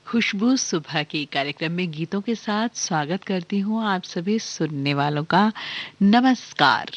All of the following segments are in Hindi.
खुशबू सुबह की कार्यक्रम में गीतों के साथ स्वागत करती हूँ आप सभी सुनने वालों का। नमस्कार।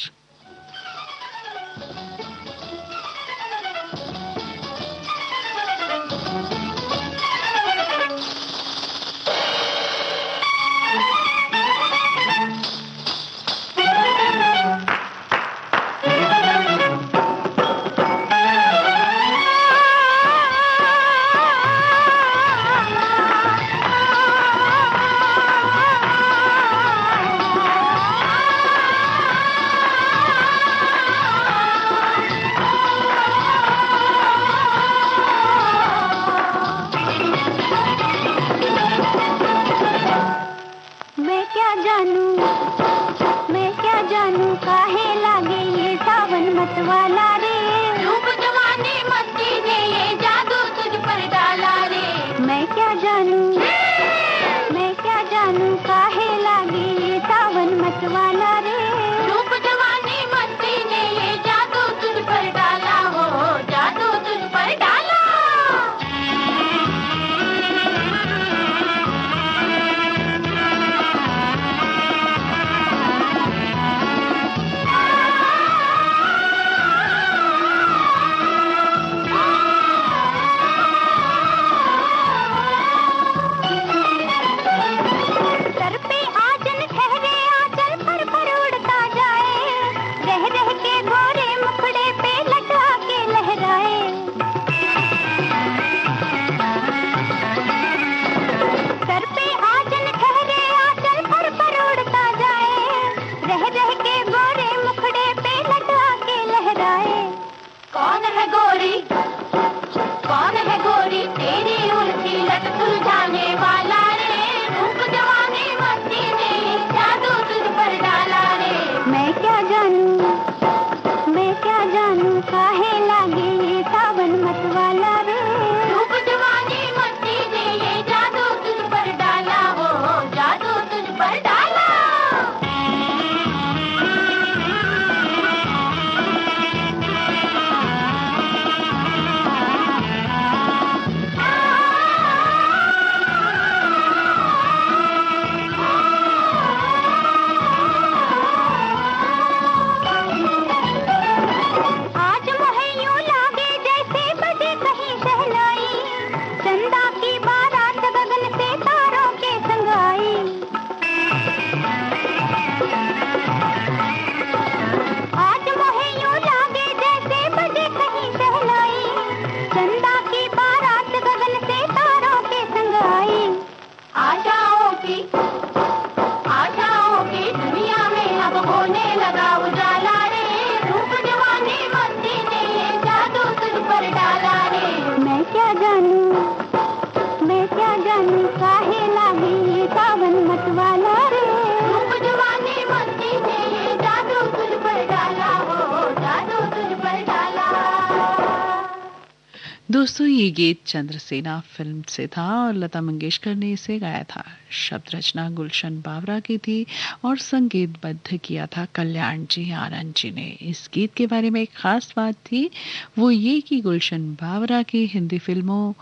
दोस्तों, ये गीत चंद्रसेना फिल्म से था और लता मंगेशकर ने इसे गाया था। शब्द रचना गुलशन बावरा की थी और संगीतबद्ध किया था कल्याण जी आनंद जी ने। इस गीत के बारे में एक खास बात थी, वो ये कि गुलशन बावरा की हिंदी फिल्मों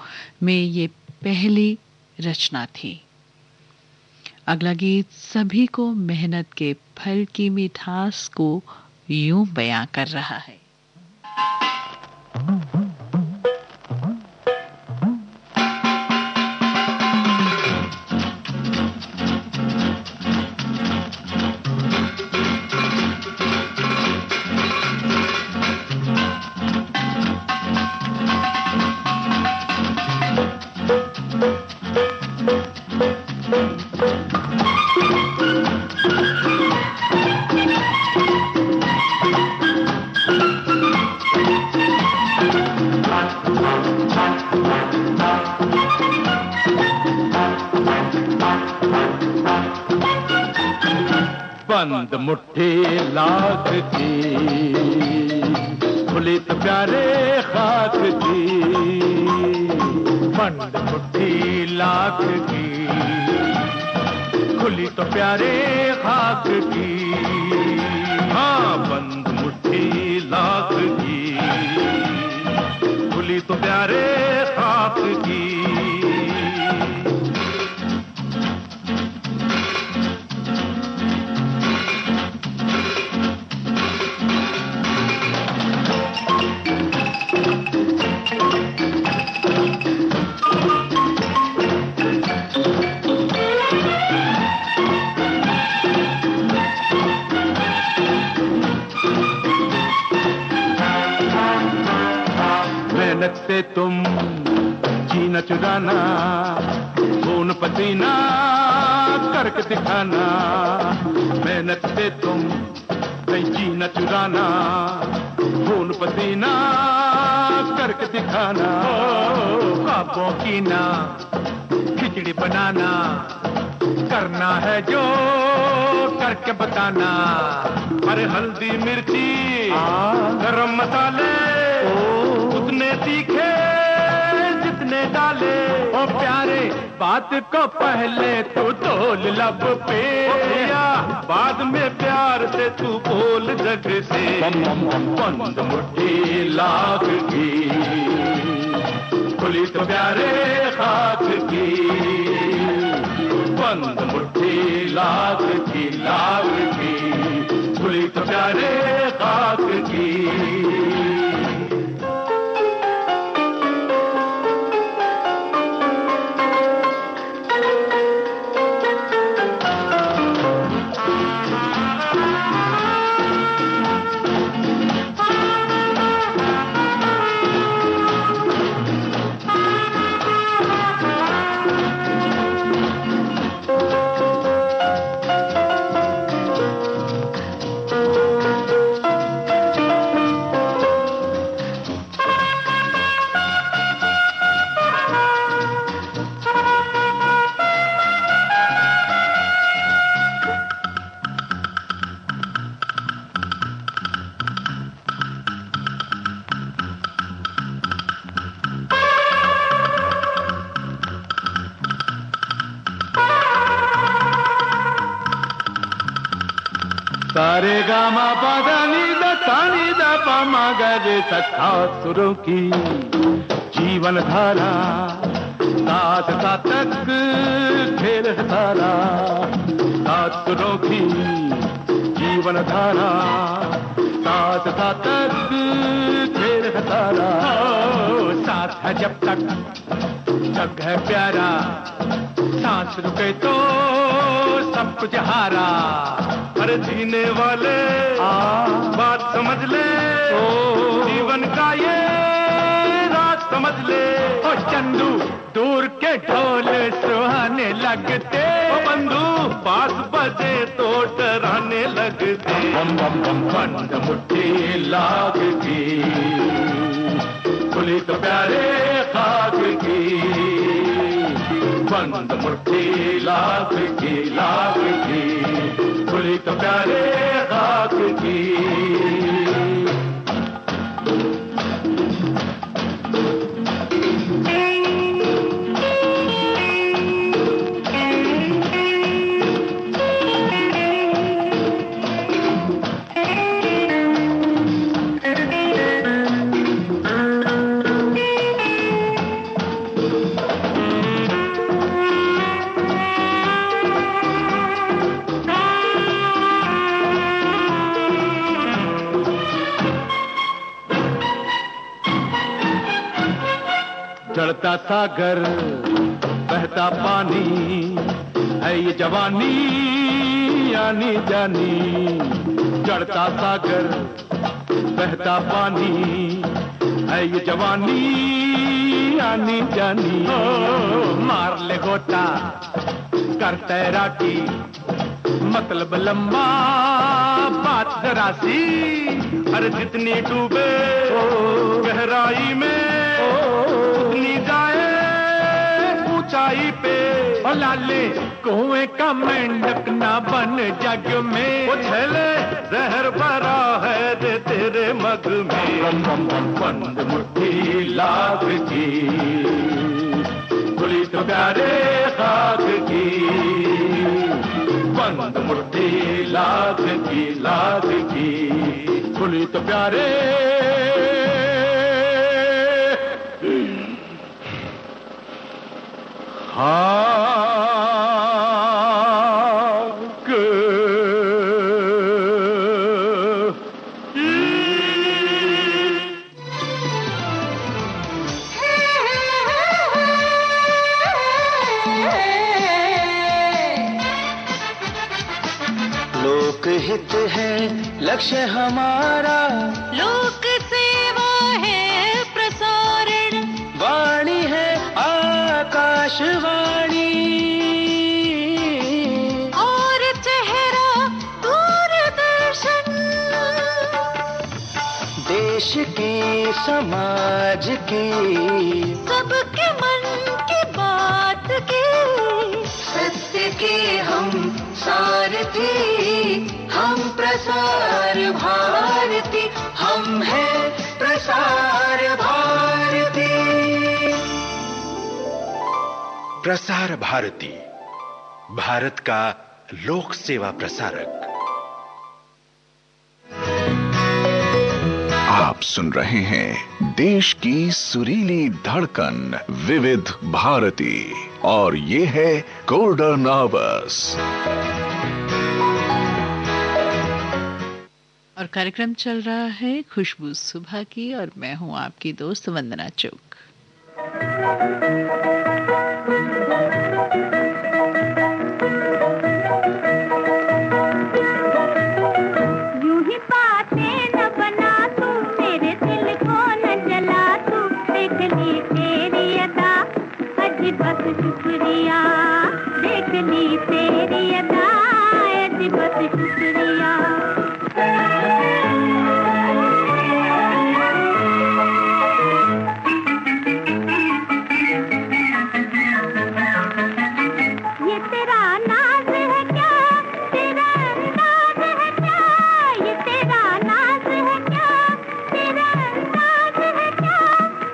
में ये पहली रचना थी। अगला गीत सभी को मेहनत के फल की मिठास को यूं बयां कर रहा है। बंद मुट्ठी लाख की, खुली तो प्यारे खाक की। बंद मुट्ठी लाख की, खुली तो प्यारे खाक की। हाँ, बंद मुट्ठी लाख की, खुली तो प्यारे खाक की। से तुम जीना चुराना, खून पसीना करके दिखाना, मेहनत से तुम नहीं जीना चुराना, खून पसीना करके दिखाना। ख्वाबों की ना खिचड़ी बनाना, करना है जो करके बताना। अरे हल्दी मिर्ची गरम मसाले उतने तीखे जितने डाले। ओ प्यारे बात को पहले तू तोल लब पे, बाद में प्यार से तू बोल जग से। बंद मुट्ठी लाख की खुली तो प्यारे खाक की, बंद मुट्ठी लाख की खुली तो प्यारे खाक की। सारे गामा पदानी दानी दा पामा गरे सखा सुरों की जीवन धारा, साथ सातक खेल धारा। सात सुरों की जीवन धारा, साथ सातक खेल धारा। साथ है जब तक जग है प्यारा, सांस रुके तो सब कुछ हारा। अरे जीने वाले बात समझ ले, जीवन का ये राज समझ ले। ओ चंदू दूर के ढोल सुहाने लगते, ओ बंधु पास बजे तो डराने लगते। बंद मुट्ठी लाख की खुली तो प्यारे खाक की, बंद मुट्ठी लाख की खुली तो प्यारे खाक की। चढ़ता सागर बहता पानी है ये जवानी आनी जानी। चढ़ता सागर बहता पानी है ये जवानी आनी जानी। मार ले गोता कर तैराकी, मतलब लंबा बात जरा सी। अरे जितनी डूबे गहराई में उतनी जाए ऊंचाई पे। और लाले कुएं का मेंढक ना बन जग में, वो छेले जहर भरा है दे तेरे मग में। बंद मुट्ठी लाख की खुली तो प्यारे खाक की, बंद मुट्ठी लाख की खुली तो प्यारे लोकहित है लक्ष्य हमारा, लोक सेवा है प्रसारण। आकाशवाणी और चेहरा दूरदर्शन, देश की समाज की सबके मन की बात की, सत्य के हम सारथी, हम प्रसार भारती, हम हैं प्रसार भारती। प्रसार भारती, भारत का लोक सेवा प्रसारक। आप सुन रहे हैं देश की सुरीली धड़कन विविध भारती और ये है गोल्डन आवर्स। और कार्यक्रम चल रहा है खुशबू सुबह की और मैं हूं आपकी दोस्त वंदना चौक। यूं ही बातें न बना तू, मेरे दिल को न जला तू, देख ली तेरी अदा, अजी बस शुक्रिया, देख ली तेरी अदा, अजी बस शुक्रिया। ये तेरा नाज है क्या, तेरा अंदाज है क्या, ये तेरा नाज है क्या, तेरा अंदाज है क्या,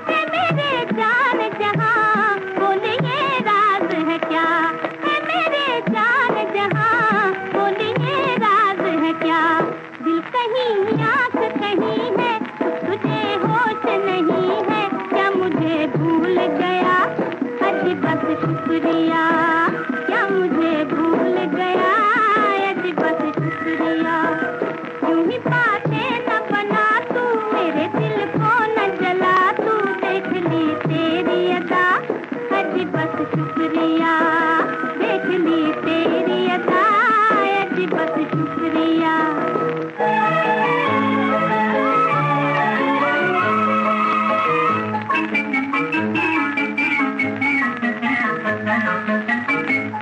है मेरे जान जहां, बोले ये राज है क्या, है मेरे जान जहां, बोले ये राज है क्या। दिल कहीं आंख कहीं है, तुझे होश नहीं है, क्या मुझे भूल गया, अजी बस शुक्रिया, क्या मुझे भूल गया, अजी बस शुक्रिया। यूं ही बातें न बना तू, मेरे दिल को न जला तू, देख ली तेरी अदा, अजी बस शुक्रिया, देख ली तेरी अदा, अजी बस शुक्रिया।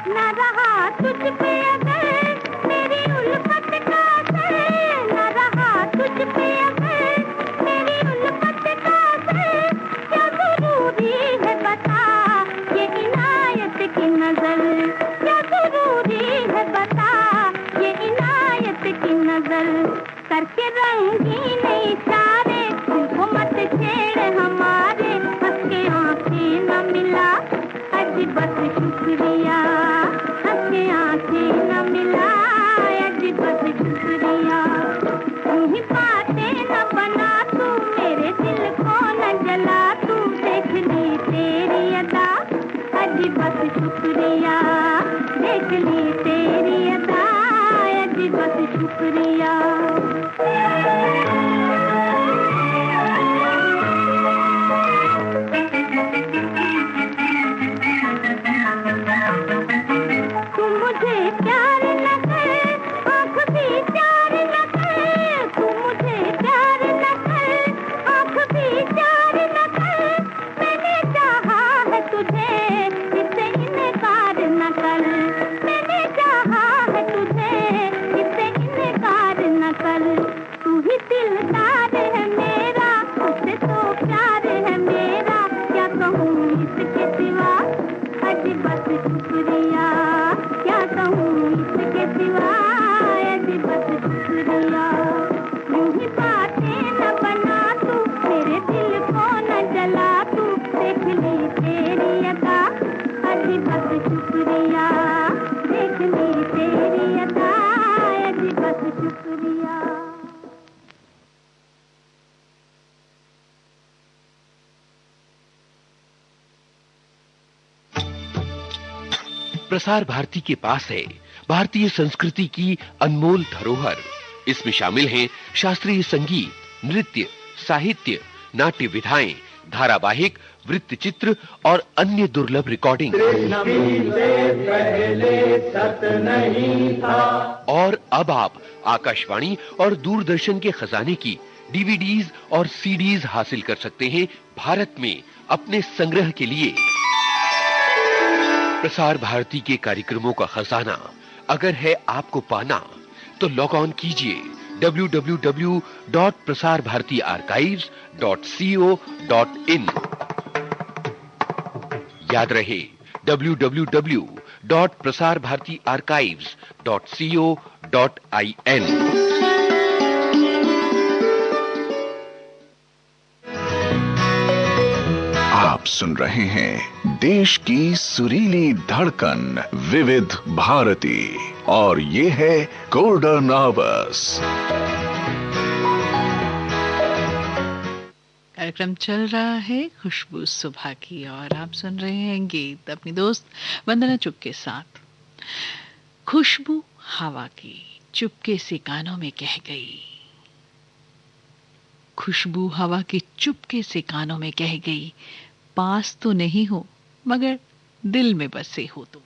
न रहा तुझ पे अगर मेरी उल्फत का असर, न रहा तुझ पे अगर मेरी उल्फत का असर, क्या जरूरी है बता ये इनायत की नजर, क्या जरूरी है बता ये इनायत की नजर। करके रंगीन इशारे दिल को मत छेड़ हमारे, हंस के आंखें न मिला, अजी बस शुक्रिया, हंस के आंखें न मिला, अजी बस शुक्रिया। यूं ही बातें न बना तू, मेरे दिल को न जला तू, देख ली तेरी अदा, अजी बस शुक्रिया, देख ली तेरी अदा, अजी बस शुक्रिया। तू मुझे प्यार न कर, आँख भी प्यार न कर, तू मुझे प्यार न कर, आँख भी प्यार न कर, मैंने चाहा है तुझे, इससे इनकार न कर, मैंने चाहा है तुझे, इससे इनकार न कर। तू ही दिलदार है मेरा, तुझसे तो प्यार है मेरा, क्या कहूँ इसके सिवा, अजी बस शुक्रिया, क्या कहूँ इसके सिवा, अजी बस शुक्रिया। यूं ही बातें न बना तू, मेरे दिल को न जला तू, देख ली तेरी अदा, अजी बस शुक्रिया, देख ली तेरी अदा, अजी बस शुक्रिया। प्रसार भारती के पास है भारतीय संस्कृति की अनमोल धरोहर। इसमें शामिल हैं शास्त्रीय संगीत, नृत्य, साहित्य, नाट्य विधाएं, धारावाहिक, वृत्तचित्र और अन्य दुर्लभ रिकॉर्डिंग। और अब आप आकाशवाणी और दूरदर्शन के खजाने की डीवीडीज और सीडीज हासिल कर सकते हैं भारत में अपने संग्रह के लिए। प्रसार भारती के कार्यक्रमों का खजाना अगर है आपको पाना, तो लॉग ऑन कीजिए www.prasarbharatiarchives.co.in। याद रहे www.prasarbharatiarchives.co.in। आप सुन रहे हैं देश की सुरीली धड़कन विविध भारती, और ये है गोल्डन आवर्स। कार्यक्रम चल रहा है खुशबू सुबह की, और आप सुन रहे हैं गीत अपनी दोस्त वंदना चुग के साथ। खुशबू हवा की चुपके से कानों में कह गई, खुशबू हवा की चुपके से कानों में कह गई, पास तो नहीं हो मगर दिल में बसे हो तुम।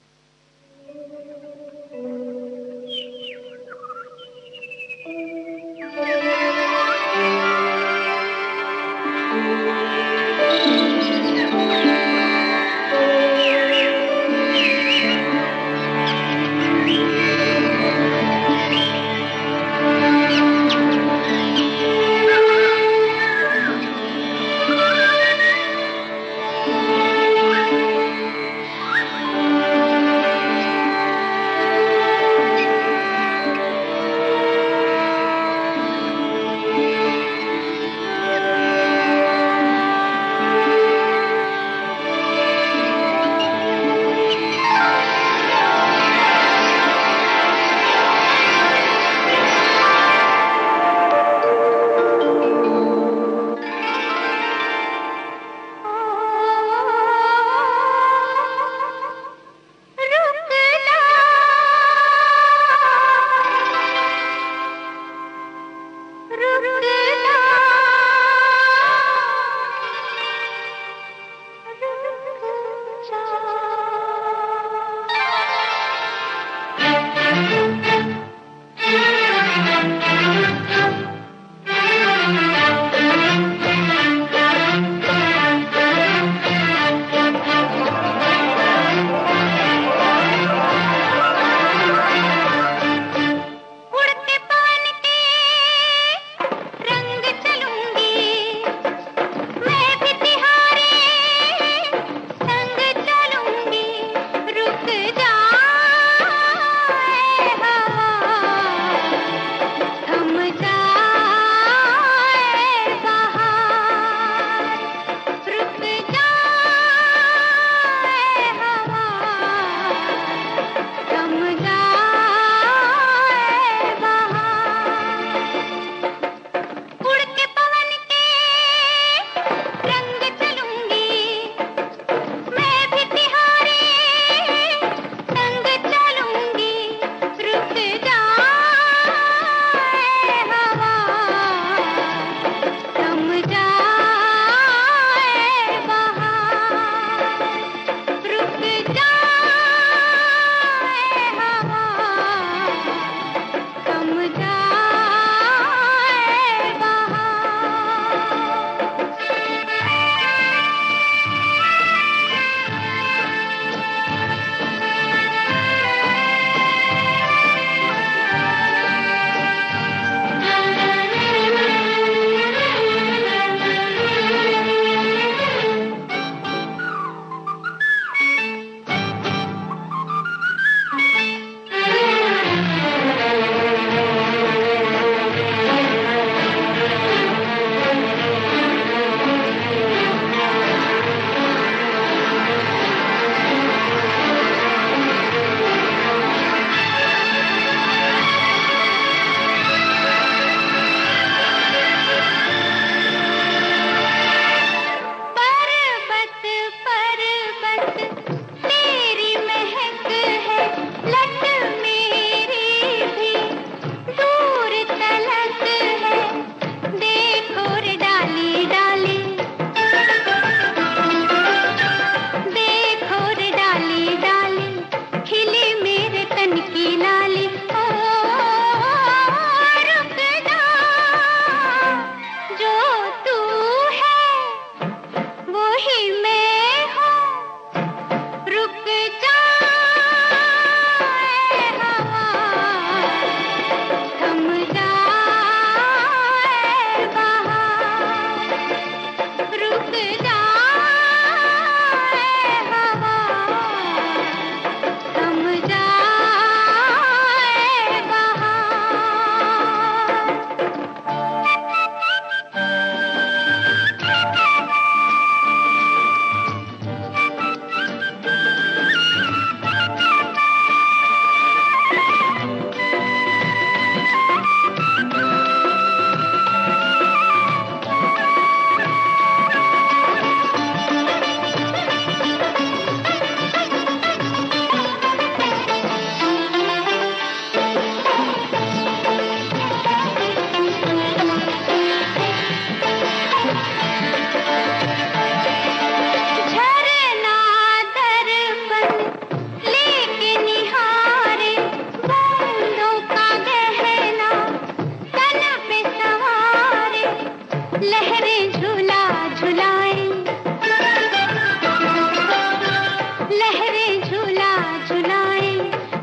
झूला झुलाए,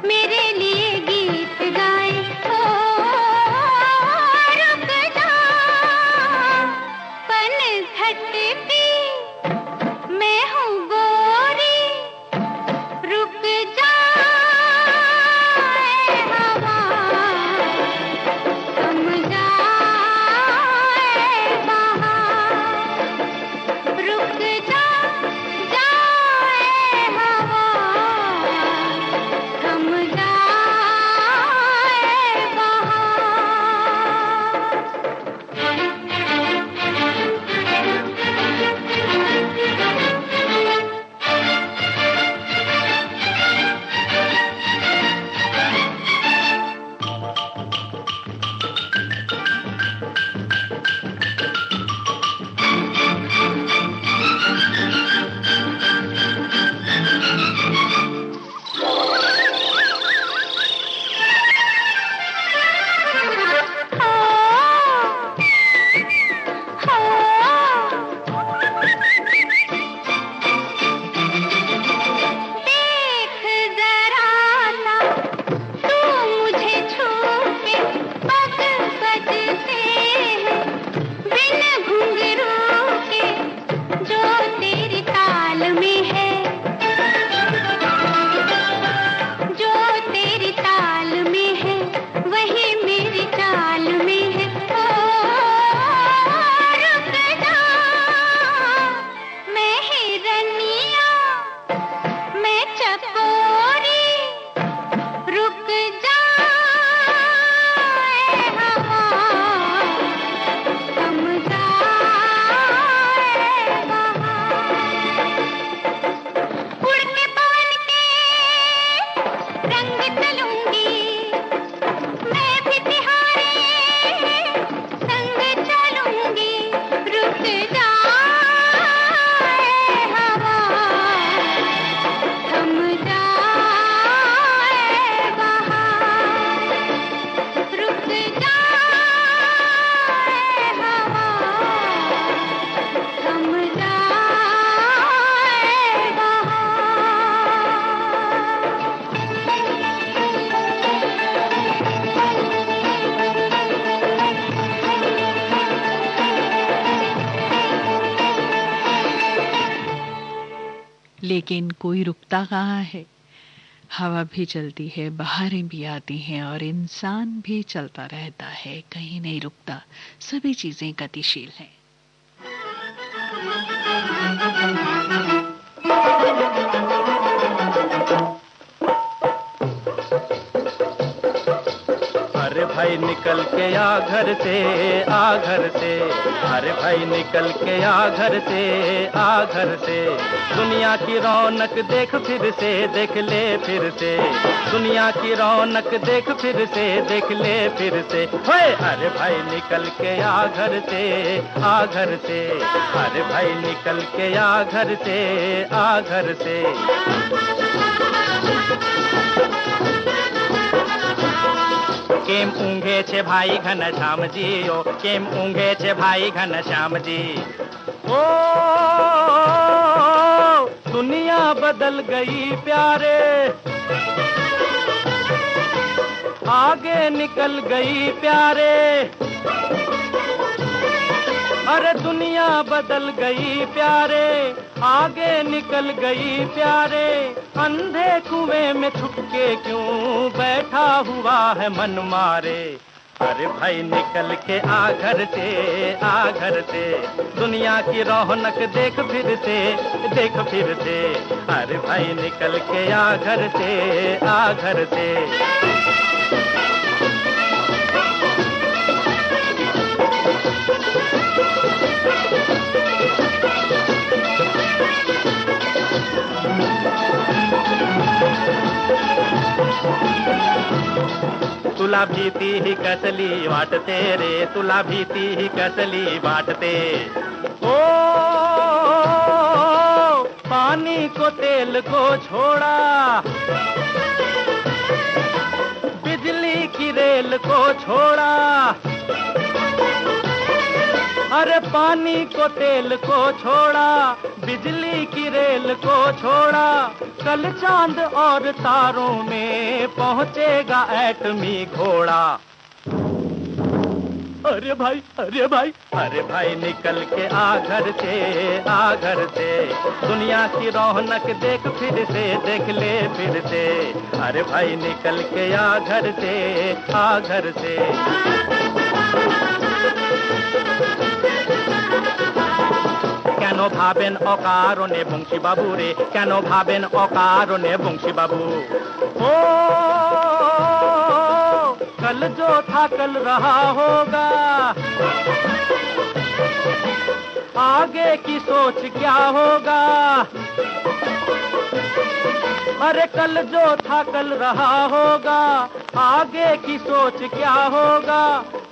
मेरे लिए गीत गाए। ओ रुक जा पनघट पे, मैं हूँ गोरी, रुक जा हवा, थम जाए बहार, रुक जा जाए हवा, थम जाए लेकिन कोई रुकता कहाँ है। हवा भी चलती है, बहारें भी आती हैं और इंसान भी चलता रहता है, कहीं नहीं रुकता। सभी चीजें गतिशील हैं। अरे भाई निकल के आ घर से, आ घर से, अरे भाई निकल के आ घर से, आ घर से। दुनिया की रौनक देख फिर से, देख ले फिर से। दुनिया की रौनक देख फिर से, देख ले फिर से। होए अरे भाई निकल के आ घर से, आ घर से, अरे भाई निकल के आ घर से, आ घर से। केम ऊँघे छे भाई घनश्याम जी, ओ केम ऊँघे छे भाई घनश्याम जी। ओ दुनिया बदल गई प्यारे, आगे निकल गई प्यारे। अरे दुनिया बदल गई प्यारे, आगे निकल गई प्यारे। अंधे कुएं में छुप के क्यों बैठा हुआ है मन मारे। अरे भाई निकल के आ घर से, आ घर से। दुनिया की रौनक देख फिर से, देख फिर से। अरे भाई निकल के आ घर से, आ घर से। तुला भीती ही कसली वाटते रे, तुला भीती ही कसली वाटते। ओ पानी को तेल को छोड़ा, बिजली की रेल को छोड़ा। अरे पानी को तेल को छोड़ा, बिजली की रेल को छोड़ा। कल चांद और तारों में पहुंचेगा एटमी घोड़ा। अरे भाई, अरे भाई, अरे भाई निकल के आ घर से, आ घर से, दुनिया की रौनक देख फिर से, देख ले फिर से। अरे भाई निकल के आ घर से, आ घर से। কেন ভাবেন অকারণে বংশী বাবু রে, কেন ভাবেন অকারণে বংশী বাবু। ও कल जो था कल रहा होगा, आगे की सोच क्या होगा। अरे कल जो था कल रहा होगा, आगे की सोच क्या होगा।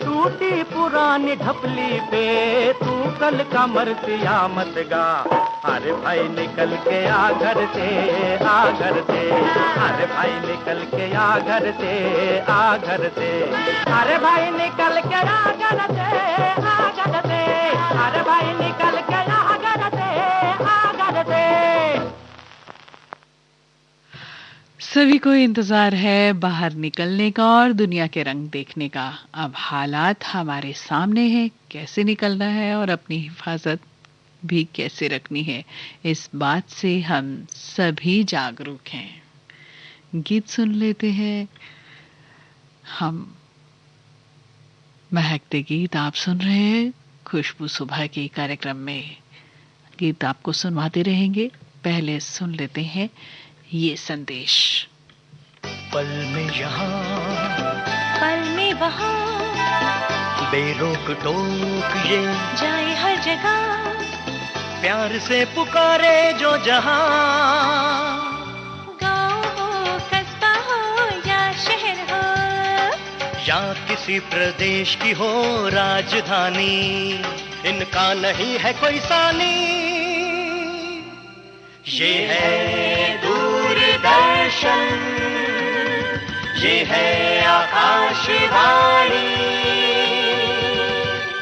टूटी पुरानी ढपली पे तू कल का मरतिया मत गा। अरे भाई निकल के आ घर से, आ घर से। अरे भाई निकल के आ घर से, आ घर से। अरे भाई निकल के आ घर से, आ घर से। अरे भाई निकल के आ घर से, आ घर से। सभी को इंतजार है बाहर निकलने का और दुनिया के रंग देखने का। अब हालात हमारे सामने हैं, कैसे निकलना है और अपनी हिफाजत भी कैसे रखनी है, इस बात से हम सभी जागरूक हैं। गीत सुन लेते हैं हम। महकते गीत आप सुन रहे हैं खुशबू सुबह के कार्यक्रम में। गीत आपको सुनवाते रहेंगे, पहले सुन लेते हैं ये संदेश। पल में यहाँ, पल में वहाँ, बेरोक टोक ये जाए हर जगह, प्यार से पुकारे जो जहाँ। गाँव हो कस्बा हो या शहर हो, या किसी प्रदेश की हो राजधानी, इनका नहीं है कोई सानी। ये है दूरदर्शन, ये है आकाशवाणी।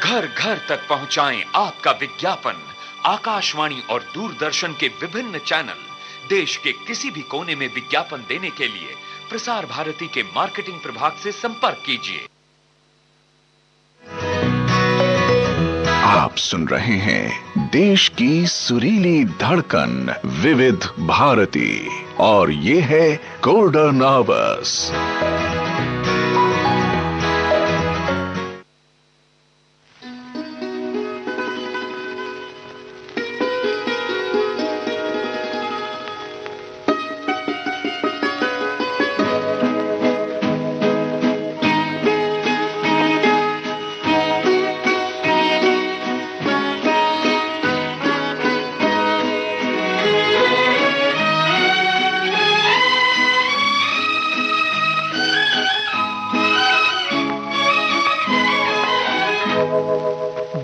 घर घर तक पहुंचाएं आपका विज्ञापन। आकाशवाणी और दूरदर्शन के विभिन्न चैनल। देश के किसी भी कोने में विज्ञापन देने के लिए प्रसार भारती के मार्केटिंग प्रभाग से संपर्क कीजिए। आप सुन रहे हैं देश की सुरीली धड़कन विविध भारती और ये है गोल्डन आवर्स।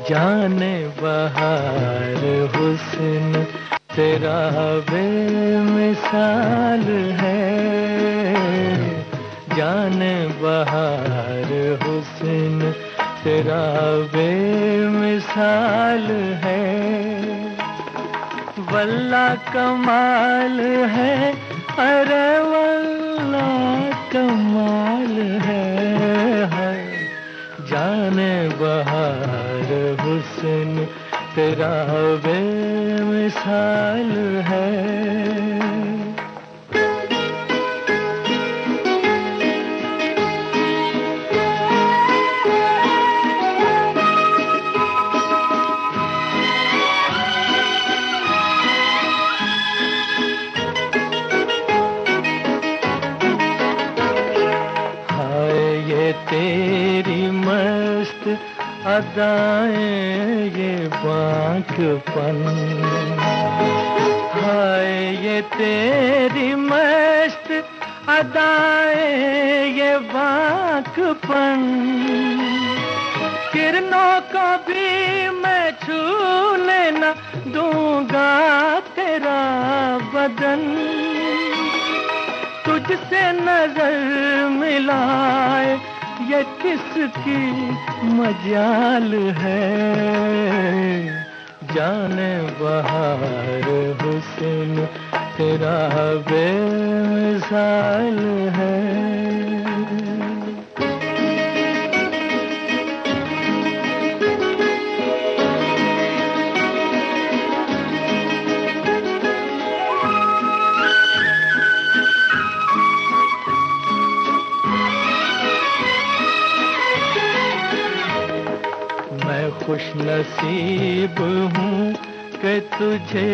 जाने बहार हुस्न तेरा बेमिसाल है, जाने बहार हुस्न तेरा बेमिसाल है। वल्ला कमाल है, अरे वल्ला कमाल है। जाने बहार हुस्न तेरा बेमिसाल है। तेरी मस्त अदाएं ये बांकपन, हाय ये तेरी मस्त अदाएं ये बांकपन। किरणों को भी मैं छूने न दूंगा तेरा बदन। तुझसे नजर मिलाए ये किसकी मजाल है। जाने बहार हुस्न तेरा बेमिसाल है। खुश नसीब हूँ कि तुझे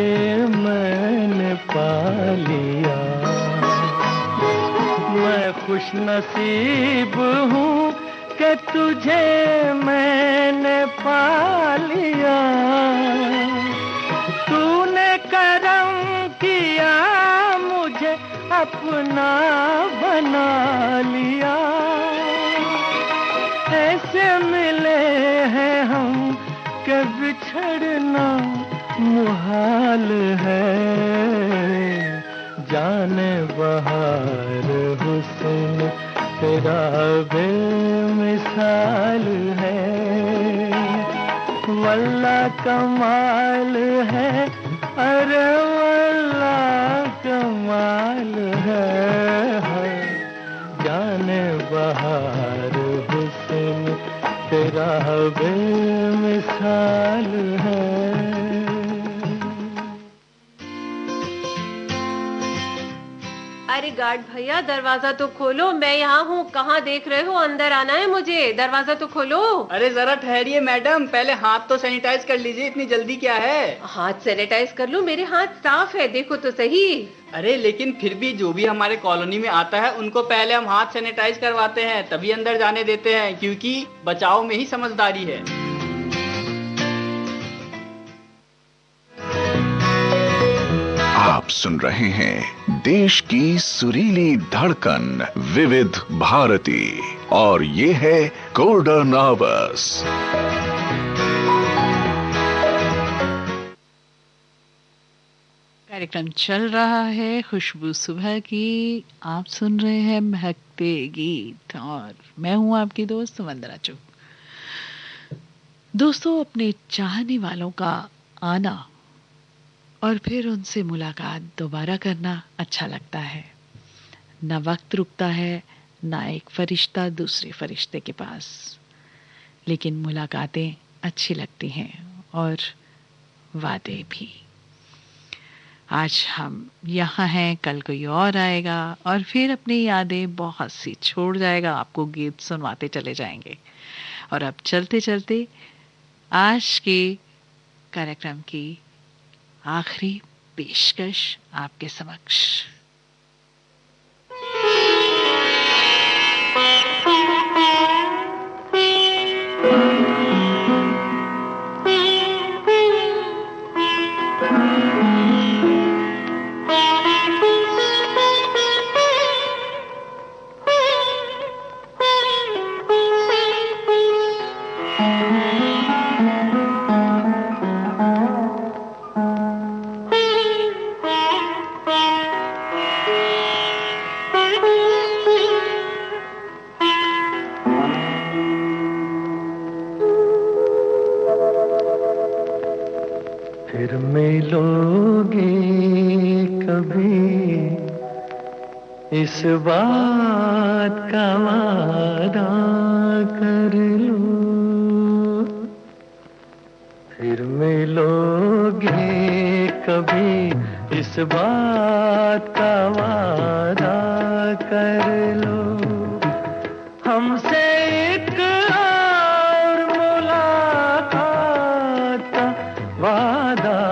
मैंने पा लिया। मैं खुश नसीब हूँ कि तुझे मैंने पा लिया। तूने करम किया मुझे अपना बना लिया। ऐसे मिले हैं हम कि बिछड़ना मुहाल है। जाने बहार हुस्न तेरा बेमिसाल है। वल्ला कमाल है, अरे वल्ला कमाल है। जाने बहार हुस्न तेरा बेमिसाल है। अरे गार्ड भैया, दरवाजा तो खोलो, मैं यहाँ हूँ। कहाँ देख रहे हो? अंदर आना है मुझे, दरवाजा तो खोलो। अरे जरा ठहरिए मैडम, पहले हाथ तो सैनिटाइज कर लीजिए, इतनी जल्दी क्या है? हाथ सैनिटाइज कर लूं? मेरे हाथ साफ है, देखो तो सही। अरे लेकिन फिर भी जो भी हमारे कॉलोनी में आता है उनको पहले हम हाथ सैनिटाइज करवाते हैं, तभी अंदर जाने देते हैं, क्योंकि बचाव में ही समझदारी है। आप सुन रहे हैं देश की सुरीली धड़कन विविध भारती और ये है गोल्डन आवर्स। कार्यक्रम चल रहा है खुशबू सुबह की। आप सुन रहे हैं महकते गीत और मैं हूं आपकी दोस्त वंदना चुग। दोस्तों, अपने चाहने वालों का आना और फिर उनसे मुलाकात दोबारा करना अच्छा लगता है। ना वक्त रुकता है, ना एक फरिश्ता दूसरे फरिश्ते के पास, लेकिन मुलाकातें अच्छी लगती हैं और वादे भी। आज हम यहाँ हैं, कल कोई और आएगा और फिर अपनी यादें बहुत सी छोड़ जाएगा, आपको गीत सुनवाते चले जाएंगे। और अब चलते चलते आज के कार्यक्रम की आखिरी पेशकश आपके समक्ष। फिर मिलोगे कभी, इस बात का वादा कर लो। फिर मिलोगे कभी, इस बात का वादा कर लो। हमसे एक और मुलाकात का वादा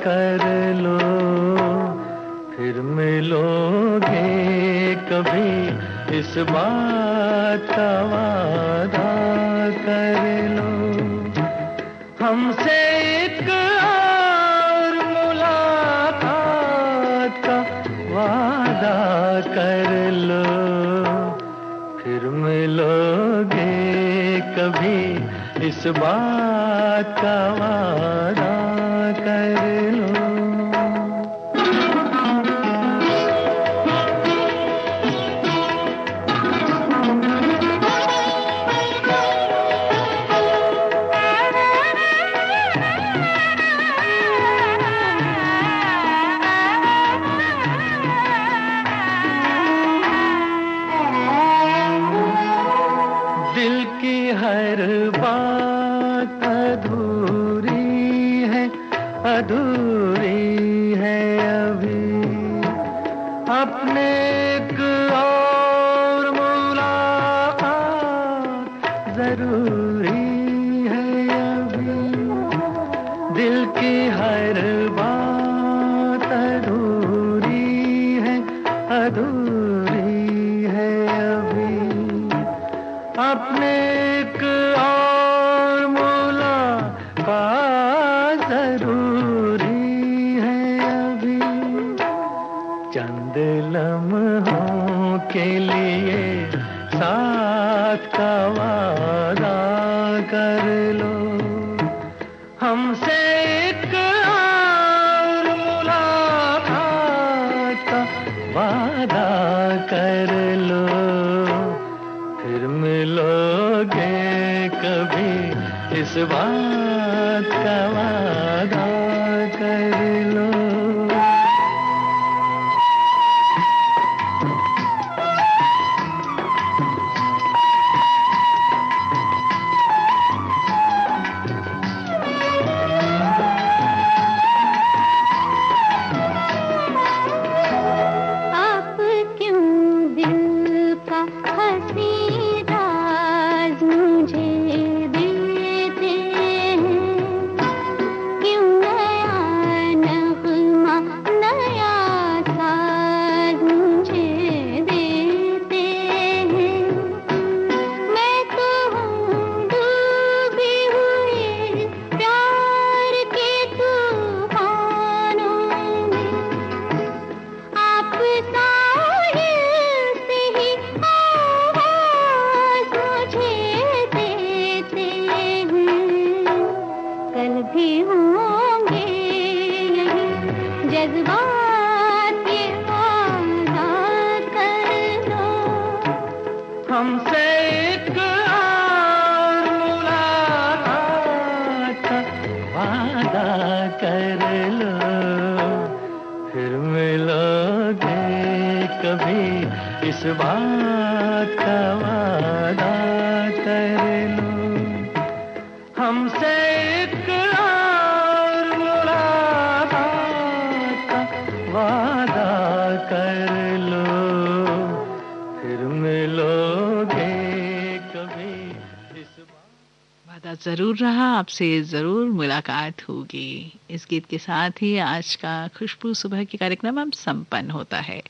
कर लो। फिर मिलोगे कभी, इस बात का वादा कर लो। हमसे एक और मुलाकात का वादा कर लो। फिर मिलोगे कभी, इस बात का वादा कर लो। एक और मुलाकात जरूरी है अभी, दिल की हर बात अधूरी है अभी, अपने एक और मुलाकात जरूरी है अभी, चंद लम्हों के लिए साथ का वादा कर लो, हमसे एक और मुलाकात का वादा कर लो, फिर मिलोगे कभी इस बात का वादा कर लो। हमसे एक और मुलाकात का वादा कर लो, फिर मिलोगे कभी इस बात का वादा कर लो, हमसे एक और मुलाकात का वादा कर लो, फिर मिलोगे कभी इस वादा जरूर रहा, आपसे जरूर मुलाकात होगी। इस गीत के साथ ही आज का खुशबू सुबह की कार्यक्रम हम संपन्न होता है।